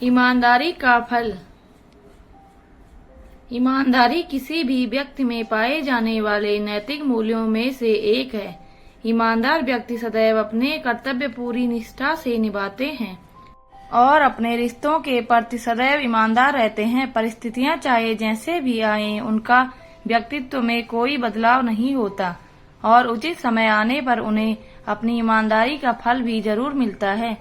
ईमानदारी का फल। ईमानदारी किसी भी व्यक्ति में पाए जाने वाले नैतिक मूल्यों में से एक है। ईमानदार व्यक्ति सदैव अपने कर्तव्य पूरी निष्ठा से निभाते हैं और अपने रिश्तों के प्रति सदैव ईमानदार रहते हैं। परिस्थितियां चाहे जैसे भी आए, उनका व्यक्तित्व में कोई बदलाव नहीं होता और उचित समय आने पर उन्हें अपनी ईमानदारी का फल भी जरूर मिलता है।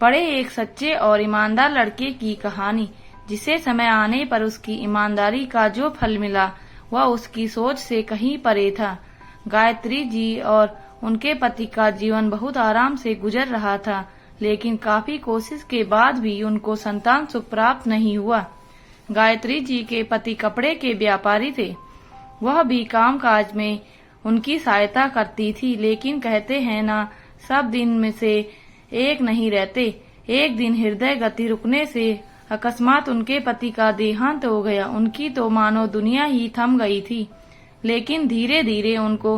पढ़े एक सच्चे और ईमानदार लड़के की कहानी, जिसे समय आने पर उसकी ईमानदारी का जो फल मिला वह उसकी सोच से कहीं परे था। गायत्री जी और उनके पति का जीवन बहुत आराम से गुजर रहा था, लेकिन काफी कोशिश के बाद भी उनको संतान सुख प्राप्त नहीं हुआ। गायत्री जी के पति कपड़े के व्यापारी थे। वह भी काम काज में उनकी सहायता करती थी, लेकिन कहते हैं ना, सब दिन में से एक नहीं रहते। एक दिन हृदय गति रुकने से अकस्मात उनके पति का देहांत हो गया। उनकी तो मानो दुनिया ही थम गई थी, लेकिन धीरे धीरे उनको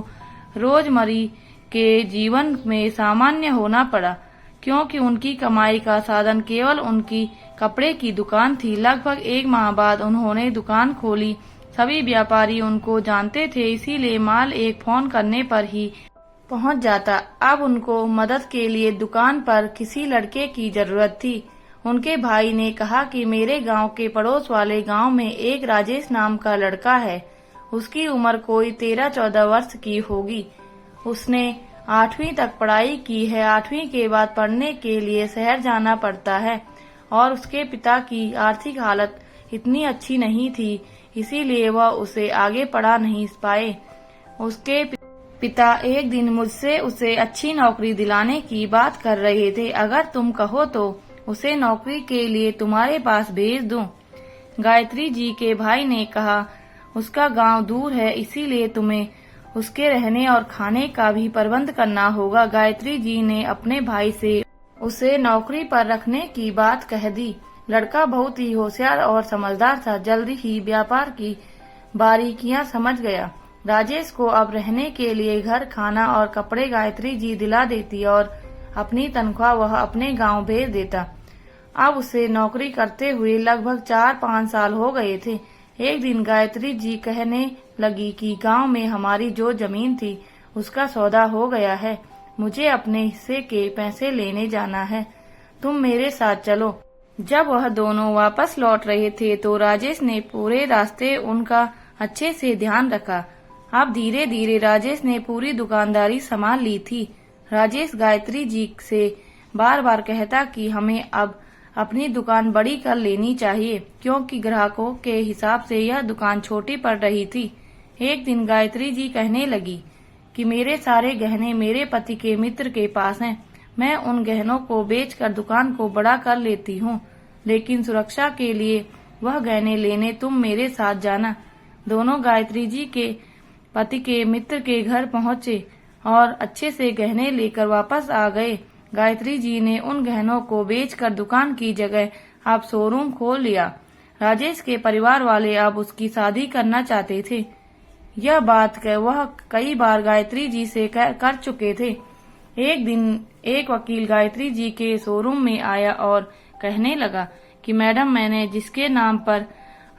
रोजमर्रा के जीवन में सामान्य होना पड़ा, क्योंकि उनकी कमाई का साधन केवल उनकी कपड़े की दुकान थी। लगभग 1 माह बाद उन्होंने दुकान खोली। सभी व्यापारी उनको जानते थे, इसीलिए माल एक फोन करने पर ही पहुंच जाता। अब उनको मदद के लिए दुकान पर किसी लड़के की जरूरत थी। उनके भाई ने कहा कि मेरे गांव के पड़ोस वाले गांव में एक राजेश नाम का लड़का है। उसकी उम्र कोई 13-14 वर्ष की होगी। उसने 8वीं तक पढ़ाई की है। 8वीं के बाद पढ़ने के लिए शहर जाना पड़ता है और उसके पिता की आर्थिक हालत इतनी अच्छी नहीं थी, इसीलिए वह उसे आगे पढ़ा नहीं पाए। उसके पिता एक दिन मुझसे उसे अच्छी नौकरी दिलाने की बात कर रहे थे। अगर तुम कहो तो उसे नौकरी के लिए तुम्हारे पास भेज दूं। गायत्री जी के भाई ने कहा, उसका गांव दूर है, इसीलिए तुम्हें उसके रहने और खाने का भी प्रबंध करना होगा। गायत्री जी ने अपने भाई से उसे नौकरी पर रखने की बात कह दी। लड़का बहुत ही होशियार और समझदार था। जल्दी ही व्यापार की बारीकियां समझ गया। राजेश को अब रहने के लिए घर, खाना और कपड़े गायत्री जी दिला देती और अपनी तनख्वाह वह अपने गांव भेज देता। अब उसे नौकरी करते हुए लगभग 4-5 साल हो गए थे। एक दिन गायत्री जी कहने लगी कि गांव में हमारी जो जमीन थी उसका सौदा हो गया है। मुझे अपने हिस्से के पैसे लेने जाना है, तुम मेरे साथ चलो। जब वह दोनों वापस लौट रहे थे तो राजेश ने पूरे रास्ते उनका अच्छे से ध्यान रखा। अब धीरे धीरे राजेश ने पूरी दुकानदारी संभाल ली थी। राजेश गायत्री जी से बार बार कहता कि हमें अब अपनी दुकान बड़ी कर लेनी चाहिए, क्योंकि ग्राहकों के हिसाब से यह दुकान छोटी पड़ रही थी। एक दिन गायत्री जी कहने लगी कि मेरे सारे गहने मेरे पति के मित्र के पास हैं। मैं उन गहनों को बेचकर दुकान को बड़ा कर लेती हूँ, लेकिन सुरक्षा के लिए वह गहने लेने तुम मेरे साथ जाना। दोनों गायत्री जी के पति के मित्र के घर पहुँचे और अच्छे से गहने लेकर वापस आ गए। गायत्री जी ने उन गहनों को बेचकर दुकान की जगह अब शोरूम खोल लिया। राजेश के परिवार वाले अब उसकी शादी करना चाहते थे। यह बात वह कई बार गायत्री जी से कर चुके थे। एक दिन एक वकील गायत्री जी के शोरूम में आया और कहने लगा कि मैडम, मैंने जिसके नाम पर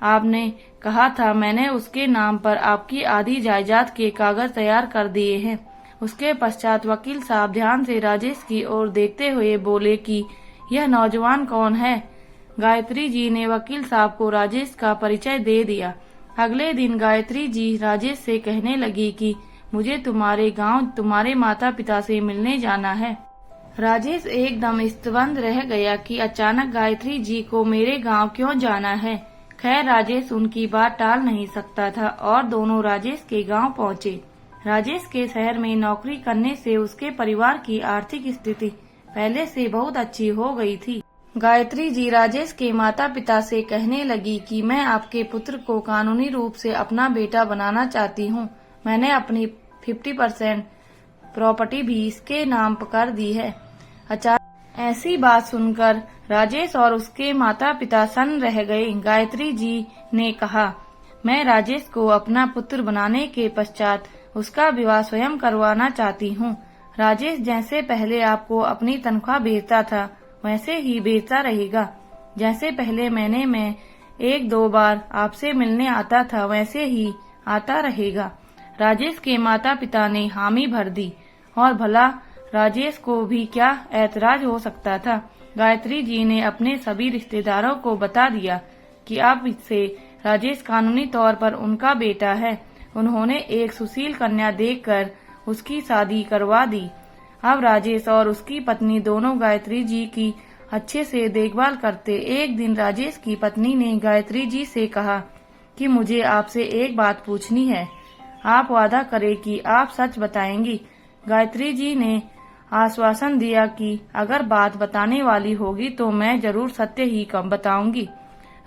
आपने कहा था, मैंने उसके नाम पर आपकी आधी जायदाद के कागज तैयार कर दिए हैं। उसके पश्चात वकील साहब ध्यान से राजेश की ओर देखते हुए बोले कि यह नौजवान कौन है। गायत्री जी ने वकील साहब को राजेश का परिचय दे दिया। अगले दिन गायत्री जी राजेश से कहने लगी कि मुझे तुम्हारे गांव तुम्हारे माता पिता से मिलने जाना है। राजेश एकदम स्तब्ध रह गया कि अचानक गायत्री जी को मेरे गांव क्यों जाना है। खैर, राजेश उनकी बात टाल नहीं सकता था और दोनों राजेश के गांव पहुंचे। राजेश के शहर में नौकरी करने से उसके परिवार की आर्थिक स्थिति पहले से बहुत अच्छी हो गई थी। गायत्री जी राजेश के माता पिता से कहने लगी कि मैं आपके पुत्र को कानूनी रूप से अपना बेटा बनाना चाहती हूँ। मैंने अपनी 50% प्रॉपर्टी भी इसके नाम कर दी है। अचानक ऐसी बात सुनकर राजेश और उसके माता पिता सन्न रह गए। गायत्री जी ने कहा, मैं राजेश को अपना पुत्र बनाने के पश्चात उसका विवाह स्वयं करवाना चाहती हूँ। राजेश जैसे पहले आपको अपनी तनख्वाह भेजता था, वैसे ही भेजता रहेगा। जैसे पहले महीने में 1-2 बार आपसे मिलने आता था वैसे ही आता रहेगा। राजेश के माता पिता ने हामी भर दी और भला राजेश को भी क्या ऐतराज हो सकता था। गायत्री जी ने अपने सभी रिश्तेदारों को बता दिया कि अब इससे राजेश कानूनी तौर पर उनका बेटा है। उन्होंने एक सुशील कन्या देखकर उसकी शादी करवा दी। अब राजेश और उसकी पत्नी दोनों गायत्री जी की अच्छे से देखभाल करते। एक दिन राजेश की पत्नी ने गायत्री जी से कहा कि मुझे आपसे एक बात पूछनी है, आप वादा करें कि आप सच बताएंगी। गायत्री जी ने आश्वासन दिया कि अगर बात बताने वाली होगी तो मैं जरूर सत्य ही कम बताऊंगी।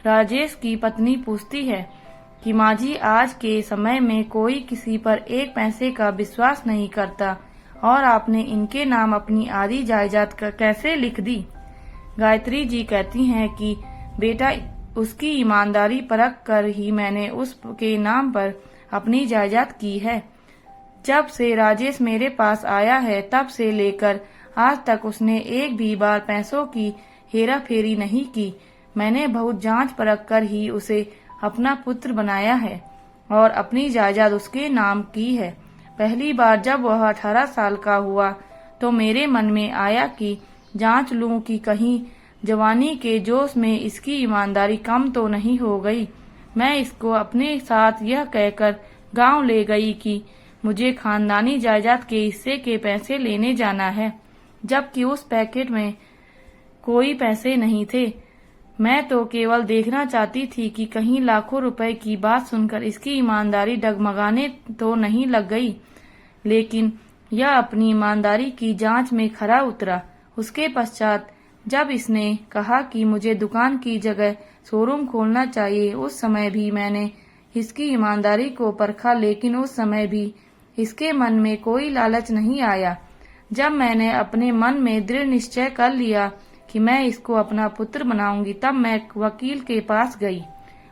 राजेश की पत्नी पूछती है कि माँ जी, आज के समय में कोई किसी पर एक पैसे का विश्वास नहीं करता और आपने इनके नाम अपनी आधी जायदाद कैसे लिख दी। गायत्री जी कहती हैं कि बेटा, उसकी ईमानदारी परख कर ही मैंने उसके नाम पर अपनी जायदाद की है। जब से राजेश मेरे पास आया है तब से लेकर आज तक उसने एक भी बार पैसों की हेरा फेरी नहीं की। मैंने बहुत जांच परख कर ही उसे अपना पुत्र बनाया है और अपनी जायदाद उसके नाम की है। पहली बार जब वह 18 साल का हुआ तो मेरे मन में आया कि जांच लूं कि कहीं जवानी के जोश में इसकी ईमानदारी कम तो नहीं हो गई। मैं इसको अपने साथ यह कहकर गांव ले गई कि मुझे खानदानी जायदाद के हिस्से के पैसे लेने जाना है, जबकि उस पैकेट में कोई पैसे नहीं थे। मैं तो केवल देखना चाहती थी कि कहीं लाखों रुपए की बात सुनकर इसकी ईमानदारी डगमगाने तो नहीं लग गई। लेकिन यह अपनी ईमानदारी की जांच में खरा उतरा। उसके पश्चात जब इसने कहा कि मुझे दुकान की जगह शोरूम खोलना चाहिए, उस समय भी मैंने इसकी ईमानदारी को परखा, लेकिन उस समय भी इसके मन में कोई लालच नहीं आया। जब मैंने अपने मन में दृढ़ निश्चय कर लिया कि मैं इसको अपना पुत्र बनाऊंगी, तब मैं वकील के पास गई।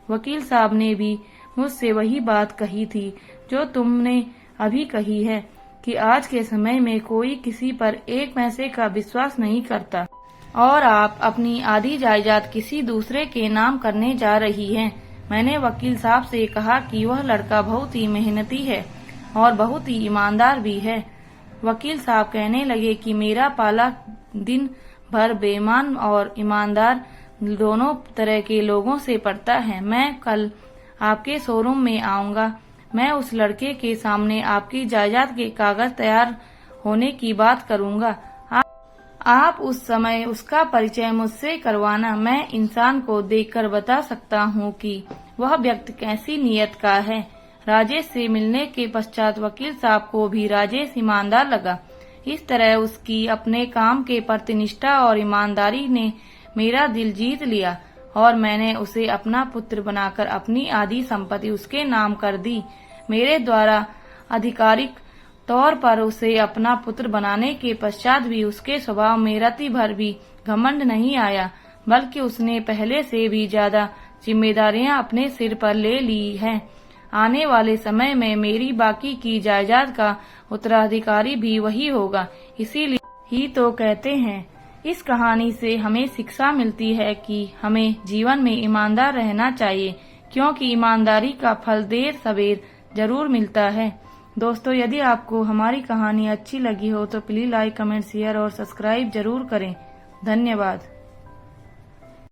वकील साहब ने भी मुझसे वही बात कही थी जो तुमने अभी कही है कि आज के समय में कोई किसी पर एक पैसे का विश्वास नहीं करता और आप अपनी आधी जायदाद किसी दूसरे के नाम करने जा रही हैं। मैंने वकील साहब से कहा कि वह लड़का बहुत ही मेहनती है और बहुत ही ईमानदार भी है। वकील साहब कहने लगे कि मेरा पाला दिन भर बेईमान और ईमानदार दोनों तरह के लोगों से पड़ता है। मैं कल आपके शोरूम में आऊंगा। मैं उस लड़के के सामने आपकी जायदाद के कागज तैयार होने की बात करूंगा। आप उस समय उसका परिचय मुझसे करवाना। मैं इंसान को देखकर बता सकता हूँ कि वह व्यक्ति कैसी नीयत का है। राजेश से मिलने के पश्चात वकील साहब को भी राजेश ईमानदार लगा। इस तरह उसकी अपने काम के प्रति निष्ठा और ईमानदारी ने मेरा दिल जीत लिया और मैंने उसे अपना पुत्र बनाकर अपनी आधी संपत्ति उसके नाम कर दी। मेरे द्वारा आधिकारिक तौर पर उसे अपना पुत्र बनाने के पश्चात भी उसके स्वभाव में रति भर भी घमंड नहीं आया, बल्कि उसने पहले से भी ज्यादा जिम्मेदारियां अपने सिर पर ले ली हैं। आने वाले समय में मेरी बाकी की जायदाद का उत्तराधिकारी भी वही होगा। इसीलिए ही तो कहते हैं, इस कहानी से हमें शिक्षा मिलती है कि हमें जीवन में ईमानदार रहना चाहिए, क्योंकि ईमानदारी का फल देर सवेर जरूर मिलता है। दोस्तों, यदि आपको हमारी कहानी अच्छी लगी हो तो प्लीज लाइक, कमेंट, शेयर और सब्सक्राइब जरूर करें। धन्यवाद।